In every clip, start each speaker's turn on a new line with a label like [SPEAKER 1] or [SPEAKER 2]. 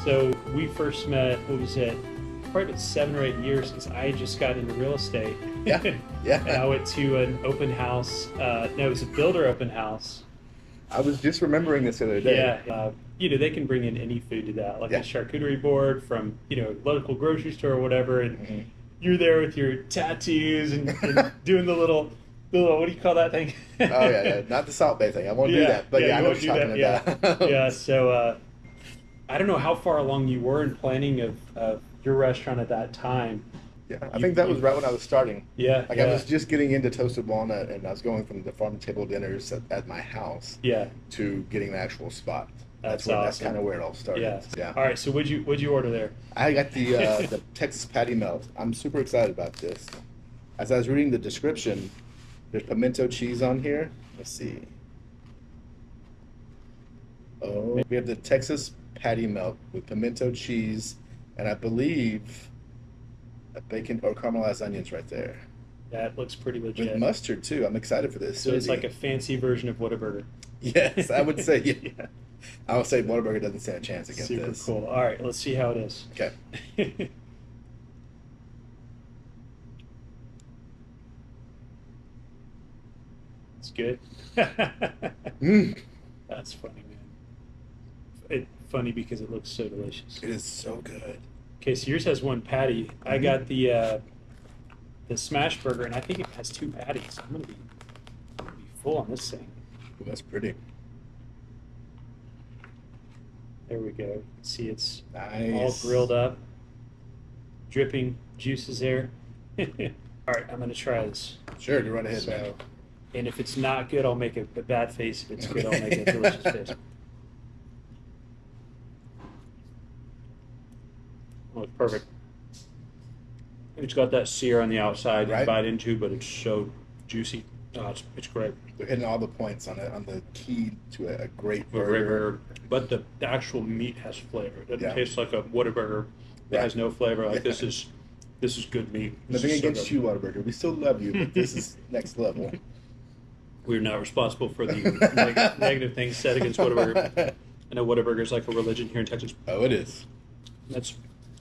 [SPEAKER 1] So we first met, what was it? Probably about 7 or 8 years since I had just got into real estate.
[SPEAKER 2] Yeah, yeah.
[SPEAKER 1] And I went to an open house. No, it was a builder open house.
[SPEAKER 2] I was just remembering this the other day.
[SPEAKER 1] Yeah, they can bring in any food to that, like
[SPEAKER 2] Yeah.
[SPEAKER 1] a charcuterie board from, local grocery store or whatever, and
[SPEAKER 2] Mhm.
[SPEAKER 1] you're there with your tattoos and doing the little, what do you call that thing?
[SPEAKER 2] Oh yeah, not the Salt Bay thing. I won't do
[SPEAKER 1] Yeah,
[SPEAKER 2] that. But
[SPEAKER 1] yeah,
[SPEAKER 2] yeah, I
[SPEAKER 1] you
[SPEAKER 2] know
[SPEAKER 1] won't
[SPEAKER 2] what you're
[SPEAKER 1] do
[SPEAKER 2] talking
[SPEAKER 1] that,
[SPEAKER 2] about.
[SPEAKER 1] Yeah, so I don't know how far along you were in planning of your restaurant at that time.
[SPEAKER 2] Yeah, I think that was right when I was starting.
[SPEAKER 1] Yeah,
[SPEAKER 2] Like
[SPEAKER 1] yeah.
[SPEAKER 2] I was just getting into toasted walnut, and I was going from the farm to table dinners at my house
[SPEAKER 1] Yeah,
[SPEAKER 2] to getting the actual spot.
[SPEAKER 1] That's
[SPEAKER 2] That's
[SPEAKER 1] awesome.
[SPEAKER 2] kind of where it all started.
[SPEAKER 1] yeah.
[SPEAKER 2] Yeah.
[SPEAKER 1] All right, so what'd you order there?
[SPEAKER 2] I got the Texas patty melt. I'm super excited about this. As I was reading the description, there's pimento cheese on here. Let's see. Oh, we have the Texas patty melt with pimento cheese, and I believe a bacon or caramelized onions right there.
[SPEAKER 1] That looks pretty
[SPEAKER 2] With
[SPEAKER 1] legit.
[SPEAKER 2] mustard too. I'm excited for this.
[SPEAKER 1] So it's like a fancy version of Whataburger.
[SPEAKER 2] Yes, I would say. Yeah.
[SPEAKER 1] Yeah.
[SPEAKER 2] I would say Whataburger doesn't stand a chance against
[SPEAKER 1] Super
[SPEAKER 2] this.
[SPEAKER 1] cool. All right, let's see how it is.
[SPEAKER 2] Okay.
[SPEAKER 1] It's good.
[SPEAKER 2] Mm,
[SPEAKER 1] That's funny, man. Funny because it looks so delicious.
[SPEAKER 2] it is so good.
[SPEAKER 1] Okay, so yours has one patty. I got the smash burger, and I think it has 2 patties. I'm gonna be full on this thing.
[SPEAKER 2] Ooh, that's pretty.
[SPEAKER 1] There we go. You can see it's all
[SPEAKER 2] Nice.
[SPEAKER 1] grilled up, dripping juices there. All right, I'm gonna try this.
[SPEAKER 2] Sure, go right ahead, man.
[SPEAKER 1] So, and if it's not good, I'll make a bad face. If it's good, I'll make a delicious face. Oh, it's perfect. It's got that sear on the outside
[SPEAKER 2] Right.
[SPEAKER 1] to bite into, but it's so juicy. Oh, it's great.
[SPEAKER 2] They're hitting all the points on it on the key to a great
[SPEAKER 1] A great
[SPEAKER 2] burger.
[SPEAKER 1] burger. But the actual meat has flavor. It doesn't
[SPEAKER 2] Yeah.
[SPEAKER 1] taste like a Whataburger that
[SPEAKER 2] Right.
[SPEAKER 1] has no flavor. Like
[SPEAKER 2] Yeah.
[SPEAKER 1] this is good meat. This
[SPEAKER 2] Nothing
[SPEAKER 1] is so
[SPEAKER 2] against
[SPEAKER 1] good.
[SPEAKER 2] you, Whataburger. We still love you, but this is next level.
[SPEAKER 1] We're not responsible for the negative things said against Whataburger. I know Whataburger is like a religion here in Texas.
[SPEAKER 2] Oh, it is.
[SPEAKER 1] That's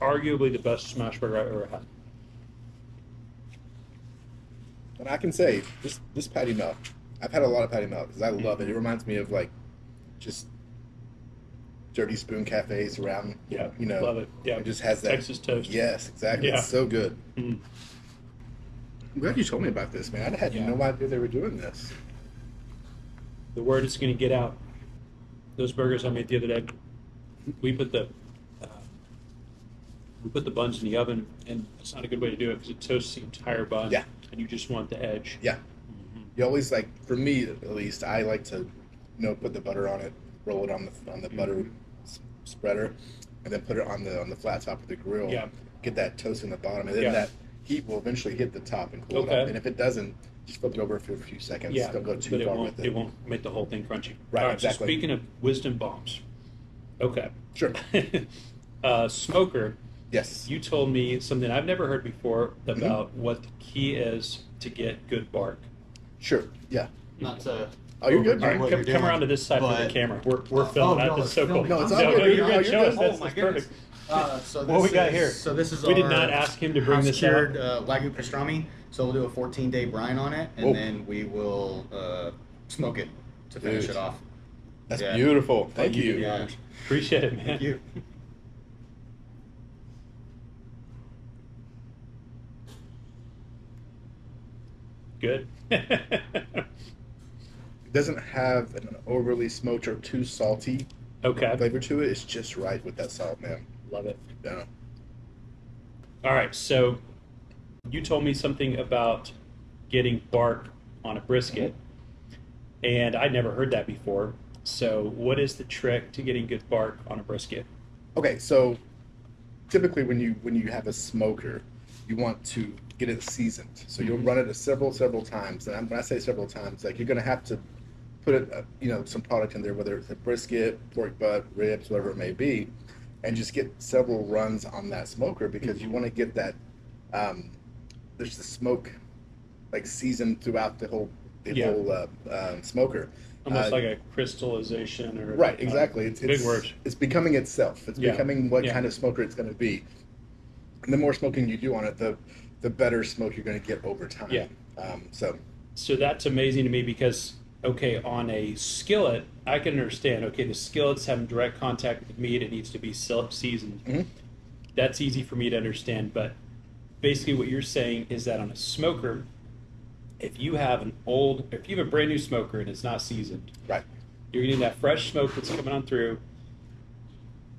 [SPEAKER 1] arguably the best smash burger I've ever had.
[SPEAKER 2] And I can say this patty melt. I've had a lot of patty melt because I love it. It reminds me of like just dirty spoon cafes around.
[SPEAKER 1] Yeah,
[SPEAKER 2] you know,
[SPEAKER 1] love it. Yeah,
[SPEAKER 2] it just has that
[SPEAKER 1] Texas toast.
[SPEAKER 2] Yes, exactly.
[SPEAKER 1] Yeah.
[SPEAKER 2] It's so good.
[SPEAKER 1] Mm.
[SPEAKER 2] I'm glad you told me about this, man. I had
[SPEAKER 1] Yeah.
[SPEAKER 2] no idea they were doing this.
[SPEAKER 1] The word is going to get out. Those burgers I made the other day, we put the buns in the oven, and it's not a good way to do it because it toasts the entire bun.
[SPEAKER 2] Yeah.
[SPEAKER 1] And you just want the edge.
[SPEAKER 2] Yeah. You always like, for me at least, I like to, put the butter on it, roll it on the butter spreader, and then put it on the flat top of the grill.
[SPEAKER 1] Yeah.
[SPEAKER 2] Get that toast in the bottom, and then
[SPEAKER 1] Yeah.
[SPEAKER 2] that heat will eventually hit the top and cool it
[SPEAKER 1] Okay.
[SPEAKER 2] off. And if it doesn't, just flip it over for a few seconds.
[SPEAKER 1] Yeah,
[SPEAKER 2] Don't go too
[SPEAKER 1] but
[SPEAKER 2] far
[SPEAKER 1] won't,
[SPEAKER 2] with it.
[SPEAKER 1] it won't make the whole thing crunchy.
[SPEAKER 2] Right,
[SPEAKER 1] All right,
[SPEAKER 2] exactly.
[SPEAKER 1] So speaking of wisdom bombs, okay.
[SPEAKER 2] Sure.
[SPEAKER 1] Smoker,
[SPEAKER 2] Yes.
[SPEAKER 1] you told me something I've never heard before about what the key is to get good bark.
[SPEAKER 2] Sure. Yeah.
[SPEAKER 3] Not to.
[SPEAKER 2] Oh, you're good.
[SPEAKER 1] All right,
[SPEAKER 3] what
[SPEAKER 1] come,
[SPEAKER 3] you're
[SPEAKER 1] come
[SPEAKER 3] doing,
[SPEAKER 1] around to this side of the
[SPEAKER 3] but-
[SPEAKER 1] camera. We're filming.
[SPEAKER 3] no,
[SPEAKER 1] That's
[SPEAKER 3] it's
[SPEAKER 1] so cool.
[SPEAKER 3] filming.
[SPEAKER 2] No, it's all good.
[SPEAKER 1] No,
[SPEAKER 2] You're
[SPEAKER 1] you're
[SPEAKER 2] good.
[SPEAKER 1] good.
[SPEAKER 2] You're
[SPEAKER 1] Show
[SPEAKER 2] good.
[SPEAKER 1] us. That's,
[SPEAKER 3] Oh, my
[SPEAKER 1] that's
[SPEAKER 3] goodness.
[SPEAKER 1] perfect.
[SPEAKER 3] So
[SPEAKER 1] What we
[SPEAKER 3] this
[SPEAKER 1] got
[SPEAKER 3] is-
[SPEAKER 1] here?
[SPEAKER 3] So this is
[SPEAKER 1] We
[SPEAKER 3] our
[SPEAKER 1] did not ask him to bring this
[SPEAKER 3] house-cured,
[SPEAKER 1] out.
[SPEAKER 3] Wagyu pastrami. So we'll do a 14-day brine on it, and
[SPEAKER 2] Whoa.
[SPEAKER 3] then we will smoke it to finish
[SPEAKER 2] Dude.
[SPEAKER 3] it off.
[SPEAKER 2] That's
[SPEAKER 3] Yeah.
[SPEAKER 2] beautiful. Thank you.
[SPEAKER 3] Yeah.
[SPEAKER 1] Appreciate it, man.
[SPEAKER 3] Thank you.
[SPEAKER 1] Good.
[SPEAKER 2] It doesn't have an overly smoked or too salty
[SPEAKER 1] Okay.
[SPEAKER 2] flavor to it. It's just right with that salt, man.
[SPEAKER 1] Love it.
[SPEAKER 2] Yeah.
[SPEAKER 1] All right, so you told me something about getting bark on a brisket, and I'd never heard that before. So, what is the trick to getting good bark on a brisket?
[SPEAKER 2] Okay, so typically when you have a smoker, you want to get it seasoned. So you'll run it several times. And when I say several times, like you're going to have to put it, some product in there, whether it's a brisket, pork butt, ribs, whatever it may be, and just get several runs on that smoker because you want to get that there's the smoke like seasoned throughout the whole the
[SPEAKER 1] Yeah.
[SPEAKER 2] whole smoker.
[SPEAKER 1] Almost like a crystallization or
[SPEAKER 2] Right, exactly.
[SPEAKER 1] big words.
[SPEAKER 2] It's becoming itself. It's
[SPEAKER 1] Yeah.
[SPEAKER 2] becoming what
[SPEAKER 1] Yeah.
[SPEAKER 2] kind of smoker it's going to be. And the more smoking you do on it, the better smoke you're going to get over time.
[SPEAKER 1] Yeah.
[SPEAKER 2] So
[SPEAKER 1] So that's amazing to me because, okay, on a skillet, I can understand, okay, the skillet's having direct contact with meat, it needs to be seasoned.
[SPEAKER 2] Mhm.
[SPEAKER 1] That's easy for me to understand, but basically what you're saying is that on a smoker, if you have a brand new smoker and it's not seasoned,
[SPEAKER 2] right,
[SPEAKER 1] you're getting that fresh smoke that's coming on through.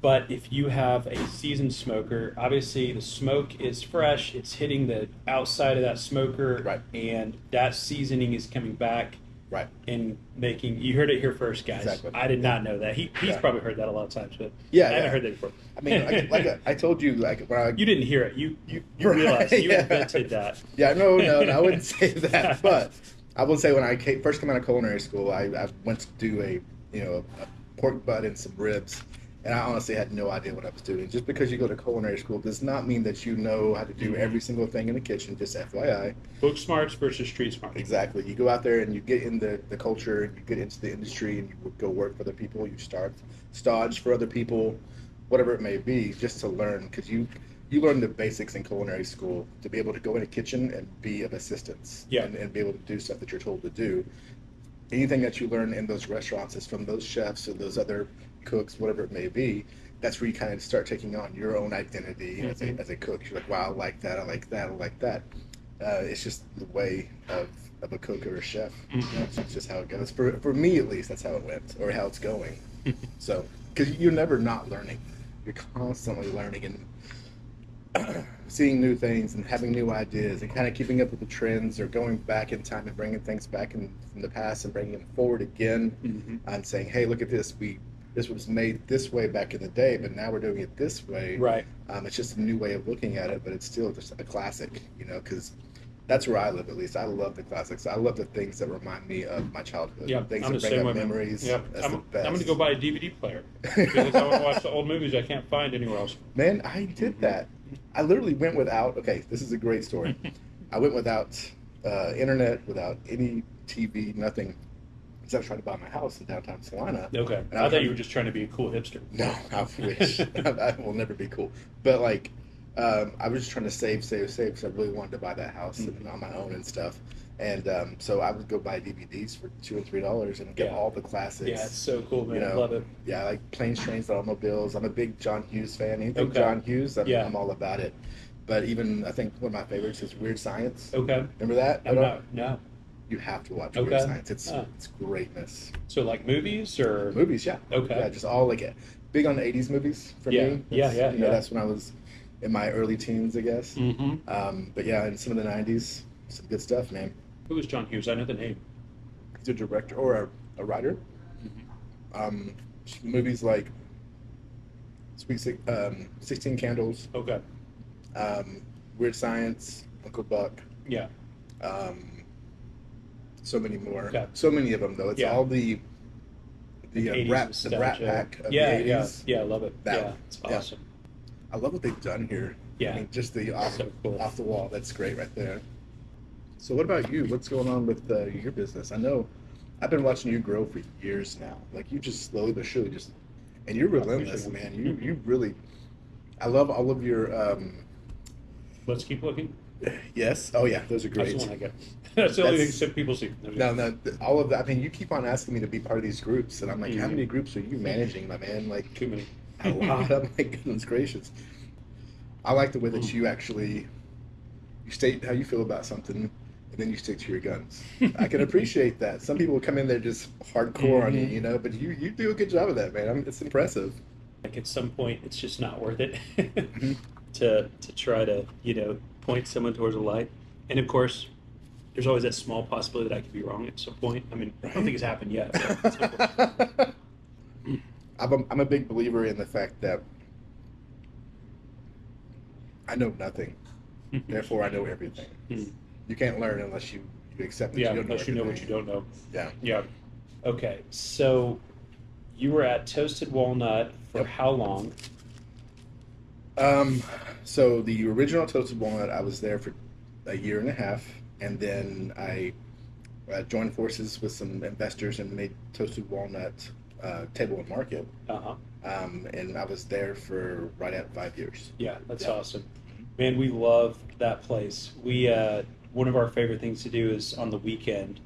[SPEAKER 1] But if you have a seasoned smoker, obviously the smoke is fresh, it's hitting the outside of that smoker,
[SPEAKER 2] Right.
[SPEAKER 1] and that seasoning is coming back
[SPEAKER 2] right.
[SPEAKER 1] and making. You heard it here first, guys.
[SPEAKER 2] Exactly.
[SPEAKER 1] I did not know that. He's
[SPEAKER 2] Yeah.
[SPEAKER 1] probably heard that a lot of times, but
[SPEAKER 2] Yeah,
[SPEAKER 1] I haven't
[SPEAKER 2] yeah.
[SPEAKER 1] heard that before.
[SPEAKER 2] I mean, I told you, like when I
[SPEAKER 1] You didn't hear it. You
[SPEAKER 2] Right,
[SPEAKER 1] realized you
[SPEAKER 2] yeah.
[SPEAKER 1] invented that.
[SPEAKER 2] Yeah, no, I wouldn't say that. But I will say when I first came out of culinary school, I went to do a pork butt and some ribs, and I honestly had no idea what I was doing. Just because you go to culinary school does not mean that you know how to do every single thing in the kitchen. Just FYI.
[SPEAKER 1] Book smarts versus street smarts.
[SPEAKER 2] Exactly. You go out there and you get in the culture, and you get into the industry, and you go work for other people. You stage for other people, whatever it may be, just to learn, because you learn the basics in culinary school to be able to go in a kitchen and be of assistance,
[SPEAKER 1] Yeah.
[SPEAKER 2] and be able to do stuff that you're told to do. Anything that you learn in those restaurants is from those chefs or those other cooks, whatever it may be. That's where you kind of start taking on your own identity as a cook. You're like, wow, I like that, I like that, I like that. It's just the way of a cook or a chef. It's just how it goes. For me, at least, that's how it went, or how it's going. So, because you're never not learning. You're constantly learning and seeing new things and having new ideas and kind of keeping up with the trends, or going back in time and bringing things back from the past and bringing them forward again, and saying, hey, look at this. This was made this way back in the day, but now we're doing it this way.
[SPEAKER 1] Right.
[SPEAKER 2] It's just a new way of looking at it, but it's still just a classic, because that's where I live, at least. I love the classics. I love the things that remind me of my childhood.
[SPEAKER 1] Yeah,
[SPEAKER 2] Things
[SPEAKER 1] I'm the
[SPEAKER 2] that bring
[SPEAKER 1] same
[SPEAKER 2] up
[SPEAKER 1] way, man.
[SPEAKER 2] memories.
[SPEAKER 1] Yeah,
[SPEAKER 2] That's the
[SPEAKER 1] I'm
[SPEAKER 2] best.
[SPEAKER 1] going to go buy a DVD player because I want to watch the old movies I can't find anywhere else.
[SPEAKER 2] Man, I did that. I literally went without, okay, this is a great story. I went without internet, without any TV, nothing. Because I was trying to buy my house in downtown Celina.
[SPEAKER 1] Okay.
[SPEAKER 2] And
[SPEAKER 1] I thought you were just trying to be a cool hipster.
[SPEAKER 2] No, I wish. I will never be cool. But like, I was just trying to save because I really wanted to buy that house and on my own and stuff. And so I would go buy DVDs for $2 and $3 and get
[SPEAKER 1] Yeah.
[SPEAKER 2] all the classics.
[SPEAKER 1] Yeah, it's so cool, man. I love it.
[SPEAKER 2] Yeah, like Planes, Trains, and Automobiles. I'm a big John Hughes fan. Anything
[SPEAKER 1] Okay.
[SPEAKER 2] John Hughes,
[SPEAKER 1] Yeah.
[SPEAKER 2] I'm all about it. But even, I think one of my favorites is Weird Science.
[SPEAKER 1] Okay.
[SPEAKER 2] Remember that?
[SPEAKER 1] No.
[SPEAKER 2] You have to watch
[SPEAKER 1] Okay.
[SPEAKER 2] Weird Science. It's
[SPEAKER 1] Oh.
[SPEAKER 2] it's greatness.
[SPEAKER 1] So like movies or
[SPEAKER 2] Movies, yeah.
[SPEAKER 1] Okay.
[SPEAKER 2] Yeah, just all like big on the 80s movies for
[SPEAKER 1] Yeah.
[SPEAKER 2] me.
[SPEAKER 1] Yeah,
[SPEAKER 2] That's,
[SPEAKER 1] yeah, yeah.
[SPEAKER 2] That's when I was in my early teens, I guess.
[SPEAKER 1] Mm-hmm.
[SPEAKER 2] But yeah, in some of the 90s, some good stuff, man.
[SPEAKER 1] Who was John Hughes? I know the name.
[SPEAKER 2] He's a director or a writer. Movies like 16 Candles,
[SPEAKER 1] Okay.
[SPEAKER 2] Weird Science, Uncle Buck,
[SPEAKER 1] Yeah.
[SPEAKER 2] so many more.
[SPEAKER 1] Okay.
[SPEAKER 2] So many of them, though. It's
[SPEAKER 1] Yeah.
[SPEAKER 2] all the
[SPEAKER 1] 80s
[SPEAKER 2] Rat
[SPEAKER 1] nostalgia.
[SPEAKER 2] Pack of
[SPEAKER 1] Yeah,
[SPEAKER 2] the 80s.
[SPEAKER 1] yeah, I love it.
[SPEAKER 2] That
[SPEAKER 1] yeah,
[SPEAKER 2] one.
[SPEAKER 1] it's
[SPEAKER 2] Yeah.
[SPEAKER 1] awesome.
[SPEAKER 2] I love what they've done here.
[SPEAKER 1] Yeah.
[SPEAKER 2] I mean, just the off
[SPEAKER 1] So cool.
[SPEAKER 2] the wall. That's great right there. So what about you? What's going on with your business? I know I've been watching you grow for years now. Like you just slowly but surely and you're relentless,
[SPEAKER 1] appreciate
[SPEAKER 2] man. You really, I love all of your,
[SPEAKER 1] Let's keep looking.
[SPEAKER 2] yes. Oh yeah, those are
[SPEAKER 1] That's
[SPEAKER 2] great.
[SPEAKER 1] the one I get. That's the only thing
[SPEAKER 2] That's-
[SPEAKER 1] that people see.
[SPEAKER 2] No, all of that. I mean, you keep on asking me to be part of these groups, and I'm like, how
[SPEAKER 1] Mhm.
[SPEAKER 2] many groups are you managing, my man? Like,
[SPEAKER 1] Too many.
[SPEAKER 2] a lot. I'm like, goodness gracious. I like the way that you actually you state how you feel about something, and then you stick to your guns. I can appreciate that. Some people come in there just hardcore on
[SPEAKER 1] Mhm.
[SPEAKER 2] you, but you do a good job of that, man. It's impressive.
[SPEAKER 1] Like at some point, it's just not worth it
[SPEAKER 2] Mm-hmm.
[SPEAKER 1] to try to point someone towards a light. And of course, there's always that small possibility that I could be wrong at some point. I mean, I don't think it's happened yet. But at some point.
[SPEAKER 2] I'm a big believer in the fact that I know nothing, therefore I know everything.
[SPEAKER 1] Hmm.
[SPEAKER 2] You can't learn unless you accept that
[SPEAKER 1] Yeah,
[SPEAKER 2] you don't know
[SPEAKER 1] unless you know what
[SPEAKER 2] everything.
[SPEAKER 1] you don't know.
[SPEAKER 2] Yeah.
[SPEAKER 1] Yeah. Okay, so you were at Toasted Walnut for
[SPEAKER 2] Yep.
[SPEAKER 1] how long?
[SPEAKER 2] So the original Toasted Walnut, I was there for a year and a half, and then joined forces with some investors and made toasted walnut table and market.
[SPEAKER 1] Uh-huh.
[SPEAKER 2] And I was there for right at 5 years.
[SPEAKER 1] Yeah, that's
[SPEAKER 2] Yeah.
[SPEAKER 1] awesome. Man, we love that place. We one of our favorite things to do is on the weekend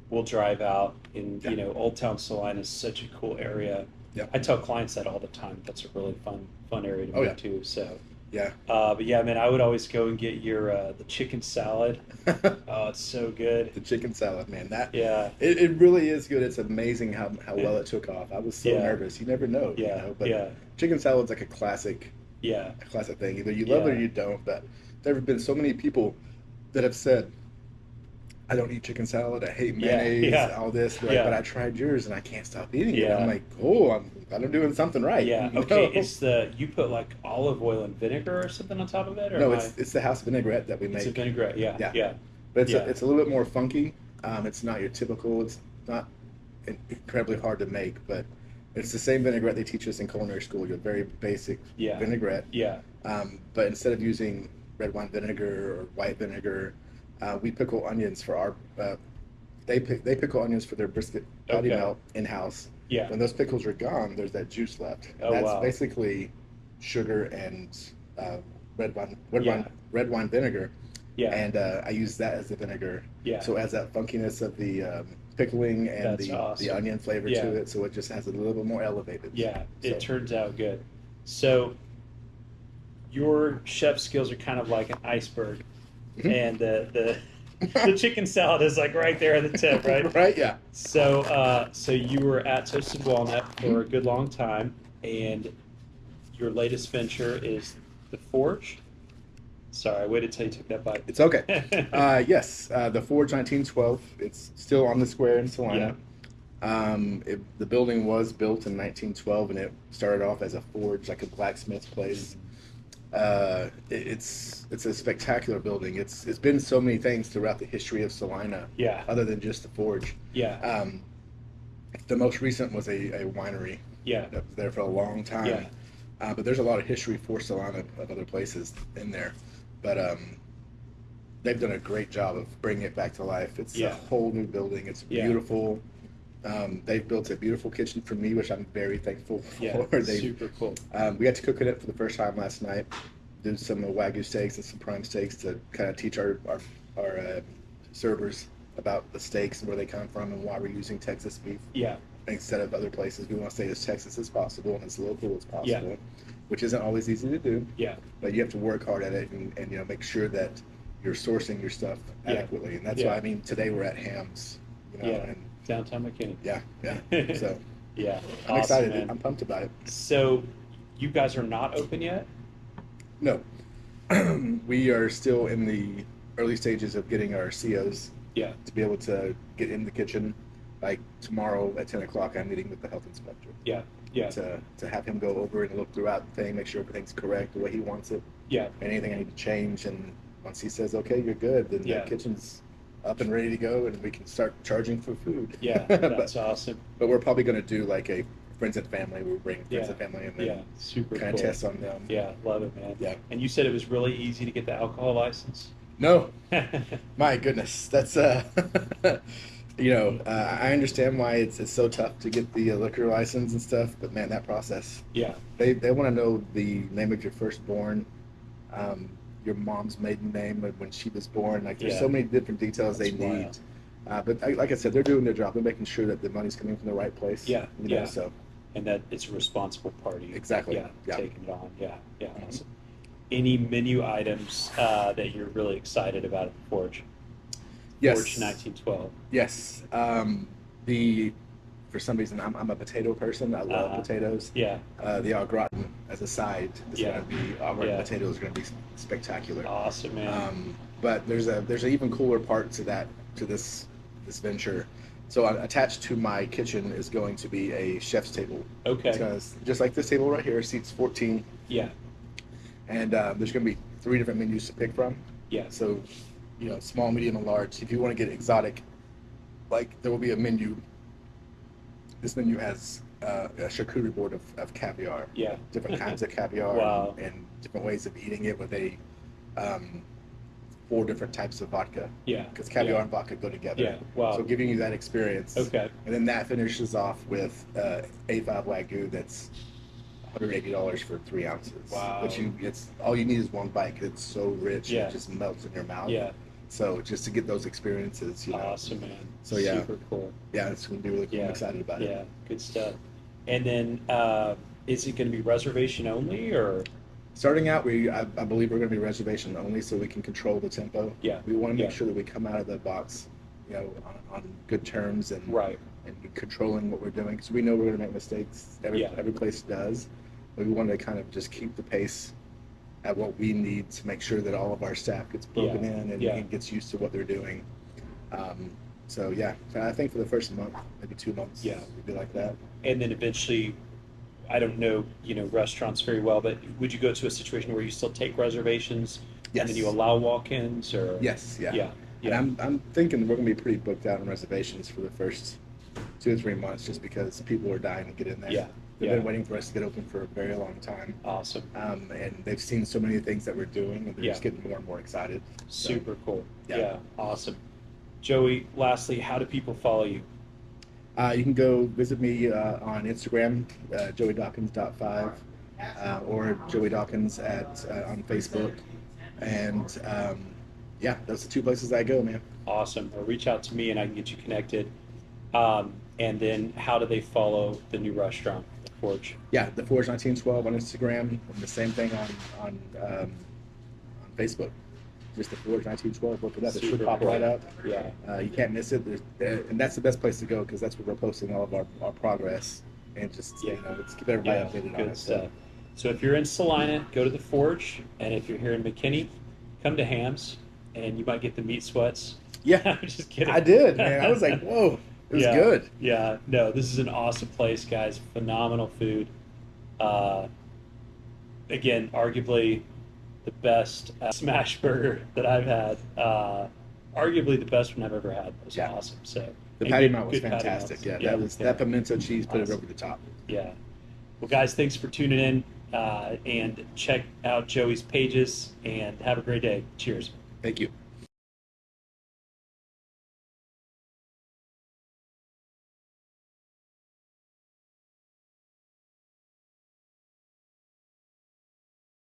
[SPEAKER 1] we'll drive out and
[SPEAKER 2] Yeah.
[SPEAKER 1] Old Town Celina is such a cool area.
[SPEAKER 2] Yeah.
[SPEAKER 1] I tell clients that all the time. That's a really fun area to
[SPEAKER 2] Oh,
[SPEAKER 1] move
[SPEAKER 2] yeah.
[SPEAKER 1] to. So,
[SPEAKER 2] Yeah.
[SPEAKER 1] but yeah, man, I would always go and get your the chicken salad. Oh, it's so good.
[SPEAKER 2] The chicken salad, man.
[SPEAKER 1] Yeah,
[SPEAKER 2] It really is good. It's amazing how well it took off. I was so
[SPEAKER 1] Yeah.
[SPEAKER 2] nervous. You never know,
[SPEAKER 1] Yeah,
[SPEAKER 2] But
[SPEAKER 1] yeah.
[SPEAKER 2] chicken salad's like
[SPEAKER 1] yeah,
[SPEAKER 2] a classic thing. Either you love it or
[SPEAKER 1] Yeah.
[SPEAKER 2] you don't. But there have been so many people that have said, I don't eat chicken salad. I hate
[SPEAKER 1] Yeah,
[SPEAKER 2] mayonnaise,
[SPEAKER 1] yeah.
[SPEAKER 2] all this. But,
[SPEAKER 1] Yeah.
[SPEAKER 2] but I tried yours and I can't stop eating it.
[SPEAKER 1] Yeah.
[SPEAKER 2] I'm like, oh, I'm doing something right.
[SPEAKER 1] yeah.
[SPEAKER 2] you
[SPEAKER 1] Okay,
[SPEAKER 2] know?
[SPEAKER 1] is you put like olive oil and vinegar or something on top of it, or
[SPEAKER 2] No,
[SPEAKER 1] am
[SPEAKER 2] it's the house vinaigrette that we
[SPEAKER 1] It's a
[SPEAKER 2] make.
[SPEAKER 1] vinaigrette. Yeah,
[SPEAKER 2] Yeah.
[SPEAKER 1] yeah,
[SPEAKER 2] But it's
[SPEAKER 1] Yeah.
[SPEAKER 2] it's a little bit more funky. It's not your typical. It's not incredibly hard to make, but it's the same vinaigrette they teach us in culinary school. Your very basic
[SPEAKER 1] Yeah.
[SPEAKER 2] vinaigrette.
[SPEAKER 1] yeah.
[SPEAKER 2] But instead of using red wine vinegar or white vinegar, we pickle onions for our. They pickle onions for their brisket body
[SPEAKER 1] Okay.
[SPEAKER 2] melt in house.
[SPEAKER 1] Yeah.
[SPEAKER 2] When those pickles are gone, there's that juice left. And
[SPEAKER 1] Oh,
[SPEAKER 2] that's
[SPEAKER 1] wow.
[SPEAKER 2] basically sugar and red
[SPEAKER 1] Yeah.
[SPEAKER 2] wine vinegar.
[SPEAKER 1] Yeah.
[SPEAKER 2] And I use that as the vinegar.
[SPEAKER 1] Yeah.
[SPEAKER 2] So it has that funkiness of the pickling and
[SPEAKER 1] That's
[SPEAKER 2] the
[SPEAKER 1] awesome.
[SPEAKER 2] onion flavor
[SPEAKER 1] Yeah.
[SPEAKER 2] to it. So it just has a little bit more elevated.
[SPEAKER 1] Yeah, it
[SPEAKER 2] So-
[SPEAKER 1] turns out good. So your chef skills are kind of like an iceberg,
[SPEAKER 2] Mhm.
[SPEAKER 1] and the chicken salad is like right there at the tip, right?
[SPEAKER 2] Right? Yeah.
[SPEAKER 1] So you were at Toasted Walnut for a good long time, and your latest venture is the Forge. Sorry, I waited till you took that bite.
[SPEAKER 2] It's okay. Yes, the Forge 1912. It's still on the square in Celina. The building was built in 1912, and it started off as a forge, like a blacksmith's place. It's a spectacular building. It's been so many things throughout the history of Celina,
[SPEAKER 1] Yeah.
[SPEAKER 2] other than just the forge.
[SPEAKER 1] Yeah,
[SPEAKER 2] The most recent was a winery
[SPEAKER 1] yeah,
[SPEAKER 2] that was there for a long time.
[SPEAKER 1] Yeah.
[SPEAKER 2] But there's a lot of history for Celina of other places in there. But they've done a great job of bringing it back to life. It's
[SPEAKER 1] Yeah.
[SPEAKER 2] a whole new building. It's
[SPEAKER 1] Yeah.
[SPEAKER 2] beautiful. They've built a beautiful kitchen for me, which I'm very thankful for.
[SPEAKER 1] yeah.
[SPEAKER 2] They,
[SPEAKER 1] Super cool.
[SPEAKER 2] we got to cook in it for the first time last night. Did some Wagyu steaks and some prime steaks to kind of teach our servers about the steaks and where they come from and why we're using Texas beef
[SPEAKER 1] Yeah,
[SPEAKER 2] instead of other places. We want to stay as Texas as possible and as local as possible,
[SPEAKER 1] Yeah.
[SPEAKER 2] which isn't always easy to do.
[SPEAKER 1] yeah,
[SPEAKER 2] But you have to work hard at it and make sure that you're sourcing your stuff
[SPEAKER 1] Yeah.
[SPEAKER 2] adequately. And that's
[SPEAKER 1] Yeah.
[SPEAKER 2] why today we're at Hamm's,
[SPEAKER 1] yeah.
[SPEAKER 2] and
[SPEAKER 1] Downtown McKinney.
[SPEAKER 2] yeah. So
[SPEAKER 1] Yeah,
[SPEAKER 2] I'm
[SPEAKER 1] awesome,
[SPEAKER 2] excited.
[SPEAKER 1] man.
[SPEAKER 2] I'm pumped about it.
[SPEAKER 1] So, you guys are not open yet?
[SPEAKER 2] No, we are still in the early stages of getting our COs
[SPEAKER 1] Yeah,
[SPEAKER 2] to be able to get in the kitchen. Like tomorrow at 10 o'clock, I'm meeting with the health inspector
[SPEAKER 1] yeah, yeah,
[SPEAKER 2] to have him go over and look throughout the thing, make sure everything's correct the way he wants it.
[SPEAKER 1] yeah,
[SPEAKER 2] Anything I need to change, and once he says, okay, you're good, then
[SPEAKER 1] Yeah.
[SPEAKER 2] the kitchen's up and ready to go, and we can start charging for food.
[SPEAKER 1] yeah.
[SPEAKER 2] but,
[SPEAKER 1] That's awesome.
[SPEAKER 2] but we're probably going to do like a friends and family. We'll bring friends
[SPEAKER 1] Yeah.
[SPEAKER 2] and family and then
[SPEAKER 1] Yeah, super
[SPEAKER 2] kind
[SPEAKER 1] cool.
[SPEAKER 2] of test on them.
[SPEAKER 1] Yeah, love it, man.
[SPEAKER 2] Yeah.
[SPEAKER 1] And you said it was really easy to get the alcohol license?
[SPEAKER 2] No, my goodness, that's I understand why it's so tough to get the liquor license and stuff, but man, that process.
[SPEAKER 1] Yeah,
[SPEAKER 2] They want to know the name of your firstborn, your mom's maiden name when she was born. Like there's
[SPEAKER 1] Yeah.
[SPEAKER 2] so many different details
[SPEAKER 1] That's
[SPEAKER 2] they need.
[SPEAKER 1] wild.
[SPEAKER 2] Like I said, they're doing their job. They're making sure that the money's coming from the right place.
[SPEAKER 1] Yeah,
[SPEAKER 2] You know,
[SPEAKER 1] yeah.
[SPEAKER 2] So
[SPEAKER 1] and that it's a responsible party.
[SPEAKER 2] Exactly,
[SPEAKER 1] Yeah,
[SPEAKER 2] yeah.
[SPEAKER 1] taking it on. Yeah, yeah,
[SPEAKER 2] Mhm.
[SPEAKER 1] awesome. Any menu items that you're really excited about at the Forge?
[SPEAKER 2] yes,
[SPEAKER 1] Forge 1912.
[SPEAKER 2] yes. For some reason, I'm a potato person. I love
[SPEAKER 1] Uh-huh.
[SPEAKER 2] potatoes.
[SPEAKER 1] Yeah,
[SPEAKER 2] The au gratin as a side is
[SPEAKER 1] Yeah.
[SPEAKER 2] going to be au gratin
[SPEAKER 1] Yeah.
[SPEAKER 2] potatoes are going to be spectacular.
[SPEAKER 1] awesome, man.
[SPEAKER 2] But there's an even cooler part to this venture. So attached to my kitchen is going to be a chef's table.
[SPEAKER 1] Okay.
[SPEAKER 2] Because just like this table right here, seats 14,
[SPEAKER 1] Yeah,
[SPEAKER 2] and there's going to be 3 different menus to pick from.
[SPEAKER 1] yeah,
[SPEAKER 2] So, small, medium, and large. If you want to get exotic, like there will be a menu. This menu has a charcuterie board of caviar.
[SPEAKER 1] yeah.
[SPEAKER 2] Different kinds of caviar
[SPEAKER 1] Wow.
[SPEAKER 2] and different ways of eating it with a 4 different types of vodka.
[SPEAKER 1] Yeah.
[SPEAKER 2] Because caviar
[SPEAKER 1] Yeah.
[SPEAKER 2] and vodka go together.
[SPEAKER 1] Yeah. Wow.
[SPEAKER 2] So giving you that experience.
[SPEAKER 1] Okay.
[SPEAKER 2] And then that finishes off with A5 Wagyu that's $180 for 3 ounces.
[SPEAKER 1] Wow.
[SPEAKER 2] Which it's all you need is one bite 'cause it's so rich
[SPEAKER 1] Yeah.
[SPEAKER 2] it just melts in your mouth.
[SPEAKER 1] Yeah.
[SPEAKER 2] So just to get those experiences, you know.
[SPEAKER 1] Awesome, man.
[SPEAKER 2] So yeah.
[SPEAKER 1] Super cool.
[SPEAKER 2] Yeah, it's going to be really cool.
[SPEAKER 1] Yeah.
[SPEAKER 2] I'm excited about it.
[SPEAKER 1] Yeah. Good stuff. And then, is it going to be reservation only, or?
[SPEAKER 2] Starting out, I believe we're going to be reservation only, so we can control the tempo.
[SPEAKER 1] Yeah.
[SPEAKER 2] We want to make
[SPEAKER 1] Yeah.
[SPEAKER 2] sure that we come out of the box, you know, on good terms and
[SPEAKER 1] Right.
[SPEAKER 2] and controlling what we're doing, because we know we're going to make mistakes. Every place does, but we want to kind of just keep the pace at what we need to make sure that all of our staff gets broken in and gets used to what they're doing. So yeah, I think for the first month, maybe 2 months, it'd be like that.
[SPEAKER 1] And then eventually, I don't know, restaurants very well, but would you go to a situation where you still take reservations
[SPEAKER 2] Yes.
[SPEAKER 1] and then you allow walk-ins, or?
[SPEAKER 2] Yes, yeah.
[SPEAKER 1] Yeah.
[SPEAKER 2] And I'm thinking we're going to be pretty booked out on reservations for the first 2 or 3 months, just because people are dying to get in there.
[SPEAKER 1] Yeah.
[SPEAKER 2] They've
[SPEAKER 1] Yeah.
[SPEAKER 2] been waiting for us to get open for a very long time.
[SPEAKER 1] Awesome.
[SPEAKER 2] And they've seen so many things that we're doing, and they're just getting more and more excited. So,
[SPEAKER 1] Super cool.
[SPEAKER 2] yeah.
[SPEAKER 1] Yeah. Awesome. Joey, lastly, how do people follow you?
[SPEAKER 2] you can go visit me on Instagram, joeydawkins.5, or Joey Dawkins on Facebook. And yeah, those are the 2 places I go, man.
[SPEAKER 1] Awesome. Or reach out to me and I can get you connected. And then how do they follow the new restaurant, The Forge?
[SPEAKER 2] Yeah, The Forge 1912 on Instagram, and the same thing on Facebook. Just The Forge 1912. Look it up. It should
[SPEAKER 1] Super
[SPEAKER 2] pop
[SPEAKER 1] cool.
[SPEAKER 2] right up.
[SPEAKER 1] Yeah.
[SPEAKER 2] You can't miss it. And that's the best place to go, because that's where we're posting all of our progress, and just let's keep everybody updated on
[SPEAKER 1] Good
[SPEAKER 2] it.
[SPEAKER 1] stuff. So if you're in Celina, go to The Forge, and if you're here in McKinney, come to Hamm's, and you might get the meat sweats.
[SPEAKER 2] Yeah,
[SPEAKER 1] I'm just kidding.
[SPEAKER 2] I did, man. I was like, whoa, it was good.
[SPEAKER 1] Yeah, no, this is an awesome place, guys. Phenomenal food. Again, arguably the best smash burger that I've had. Arguably the best one I've ever had. It was awesome. So
[SPEAKER 2] The
[SPEAKER 1] and
[SPEAKER 2] patty
[SPEAKER 1] good-
[SPEAKER 2] melt was
[SPEAKER 1] good patty
[SPEAKER 2] fantastic.
[SPEAKER 1] melts.
[SPEAKER 2] Yeah, that pimento cheese put it
[SPEAKER 1] Awesome.
[SPEAKER 2] over the top.
[SPEAKER 1] Yeah. Well, guys, thanks for tuning in, and check out Joey's pages, and have a great day. Cheers.
[SPEAKER 2] Thank you.